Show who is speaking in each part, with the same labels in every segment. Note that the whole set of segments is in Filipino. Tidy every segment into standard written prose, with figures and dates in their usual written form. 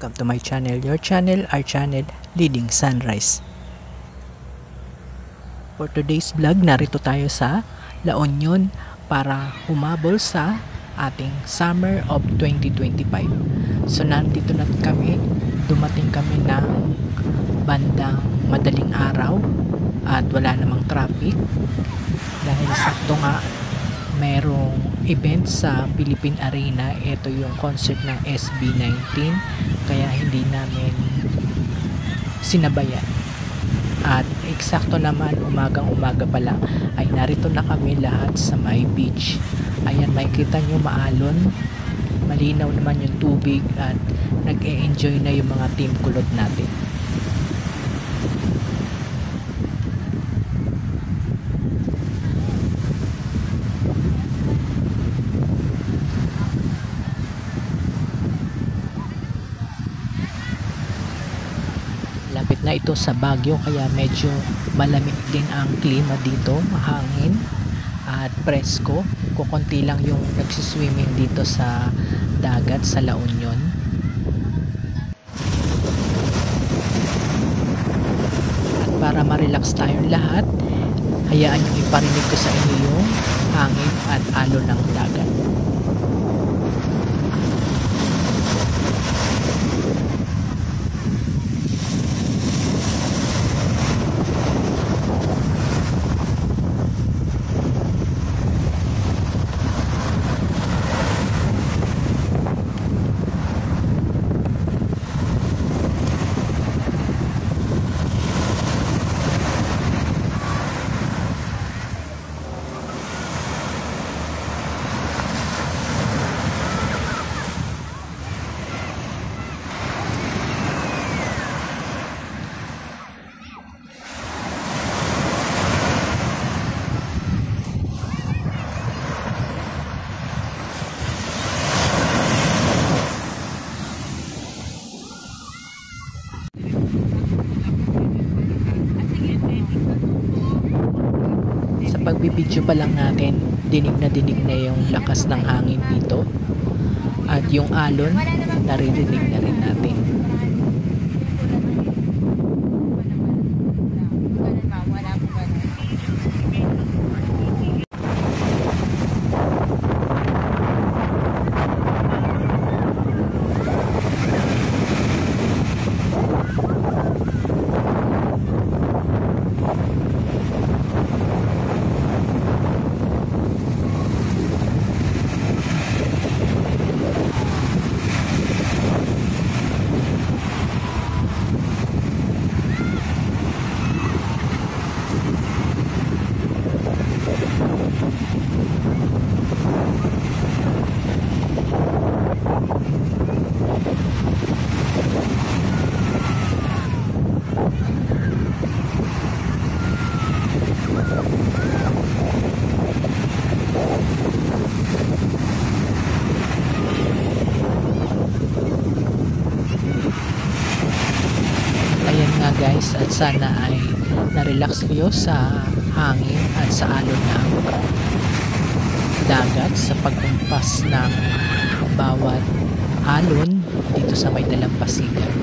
Speaker 1: welcome to my channel, your channel, our channel, Leading Sunrise. For today's vlog, narito tayo sa La Union para humabol sa ating Summer of 2025. So nandito na kami, dumating kami ng bandang madaling araw at wala namang traffic dahil sakto nga merong event sa Philippine Arena. Ito yung concert ng SB19 kaya hindi namin sinabayan. At eksakto naman umagang-umaga pa lang ay narito na kami lahat sa may beach. Ayan, makikita nyo maalon, malinaw naman yung tubig at nag-e-enjoy na yung mga team kulot natin. Lapit na ito sa Baguio kaya medyo malamig din ang klima dito, mahangin at presko. Kukunti lang yung nagsiswimming dito sa dagat sa La Union. At para ma-relax tayong lahat, hayaan nyo iparinig ko sa inyo yung hangin at alon ng dagat. Pagbibidyo pa lang natin, dinig na yung lakas ng hangin dito at yung alon naririnig na rin natin. Guys, at sana ay na-relax kayo sa hangin at sa alon ng dagat sa pagkumpas ng bawat alon dito sa may dalampasigan.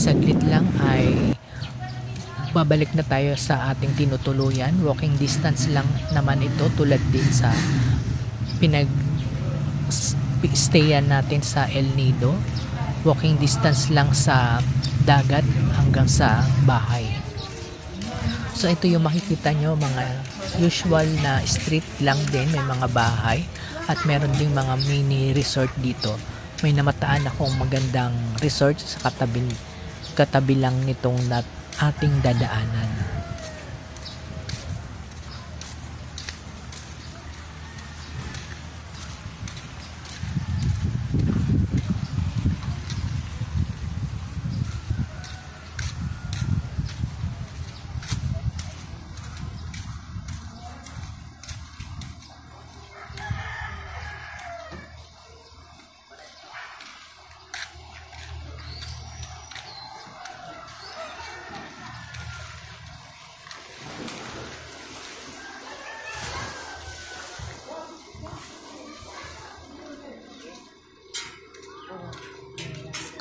Speaker 1: Saglit lang ay babalik na tayo sa ating tinutuluyan. Walking distance lang naman ito tulad din sa pinag-stayan natin sa El Nido. Walking distance lang sa dagat hanggang sa bahay. So ito yung makikita nyo, mga usual na street lang din, may mga bahay at meron ding mga mini resort dito. May namataan akong magandang resort sa katabi lang nitong ating dadaanan.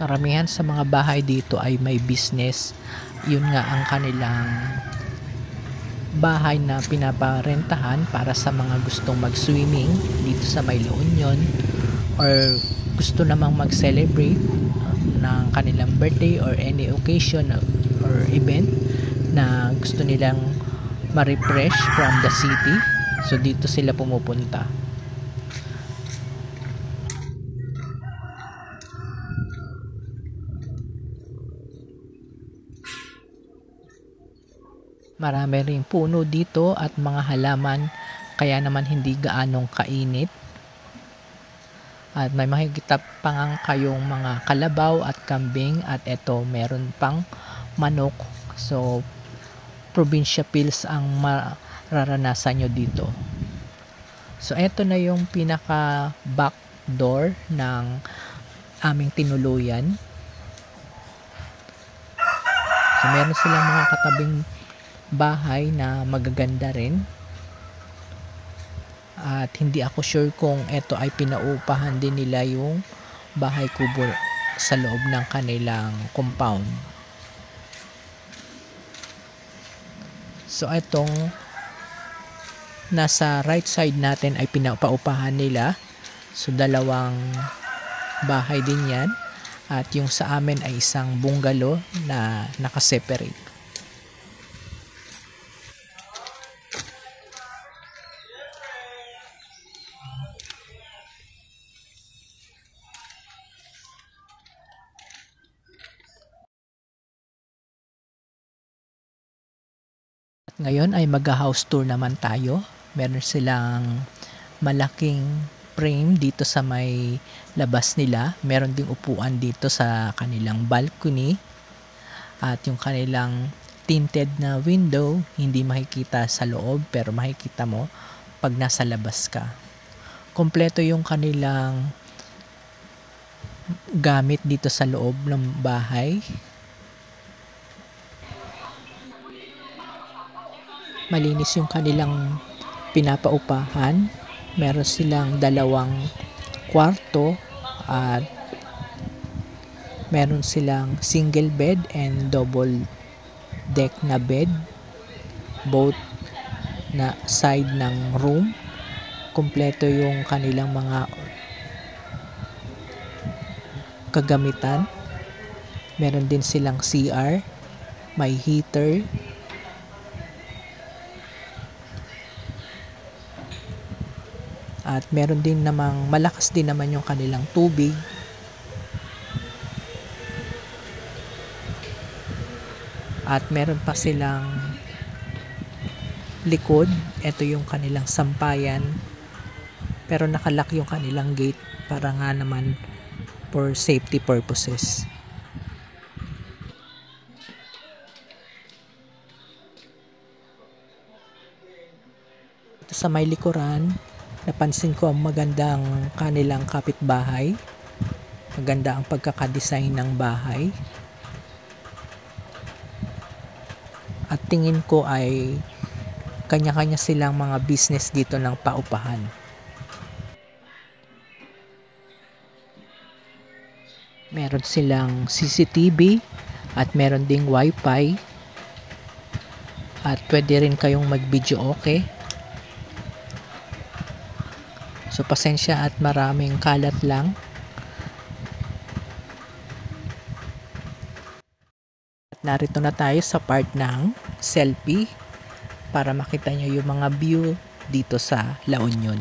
Speaker 1: Karamihan sa mga bahay dito ay may business. Yun nga ang kanilang bahay na pinaparentahan para sa mga gustong mag-swimming dito sa may La Union, or gusto namang mag-celebrate ng kanilang birthday or any occasion or event na gusto nilang ma-refresh from the city. So dito sila pumupunta. Marami ring puno dito at mga halaman, kaya naman hindi gaanong kainit. At may makikita pang kayong mga kalabaw at kambing, at eto meron pang manok. So probinsya feels ang mararanasan nyo dito. So eto na yung pinaka back door ng aming tinuluyan. So meron silang mga katabing bahay na magaganda rin. At hindi ako sure kung ito ay pinaupahan din nila yung bahay kubo sa loob ng kanilang compound. So itong nasa right side natin ay pinapaupahan nila. So dalawang bahay din yan. At yung sa amin ay isang bungalow na nakaseparate. Ngayon ay mag-house tour naman tayo. Meron silang malaking frame dito sa may labas nila. Meron ding upuan dito sa kanilang balcony. At yung kanilang tinted na window, hindi makikita sa loob pero makikita mo pag nasa labas ka. Kompleto yung kanilang gamit dito sa loob ng bahay. Malinis yung kanilang pinapaupahan. Meron silang dalawang kwarto at meron silang single bed and double deck na bed, both na side ng room. Kompleto yung kanilang mga kagamitan. Meron din silang CR, may heater, at meron din namang malakas din naman yung kanilang tubig. At meron pa silang likod. Ito yung kanilang sampayan. Pero nakalock yung kanilang gate para nga naman for safety purposes. Ito sa may likuran, napansin ko ang magandang kanilang kapitbahay. Maganda ang pagkakadesign ng bahay. At tingin ko ay kanya-kanya silang mga business dito ng paupahan. Meron silang CCTV at meron ding Wi-Fi. At pwede rin kayong mag-video okay. So pasensya at maraming kalat lang. At narito na tayo sa part ng selfie para makita nyo yung mga view dito sa La Union.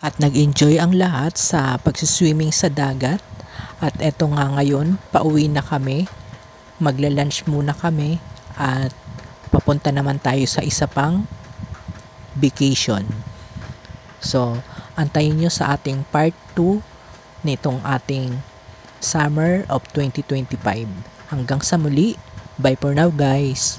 Speaker 1: At nag-enjoy ang lahat sa pagsiswimming sa dagat. At eto nga ngayon, pauwi na kami. Magla-lunch muna kami at papunta naman tayo sa isa pang vacation. So, antayin nyo sa ating part 2 nitong ating summer of 2025. Hanggang sa muli. Bye for now, guys.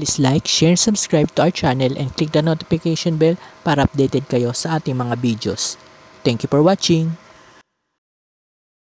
Speaker 1: Please like, share, subscribe to our channel and click the notification bell para updated kayo sa ating mga videos. Thank you for watching!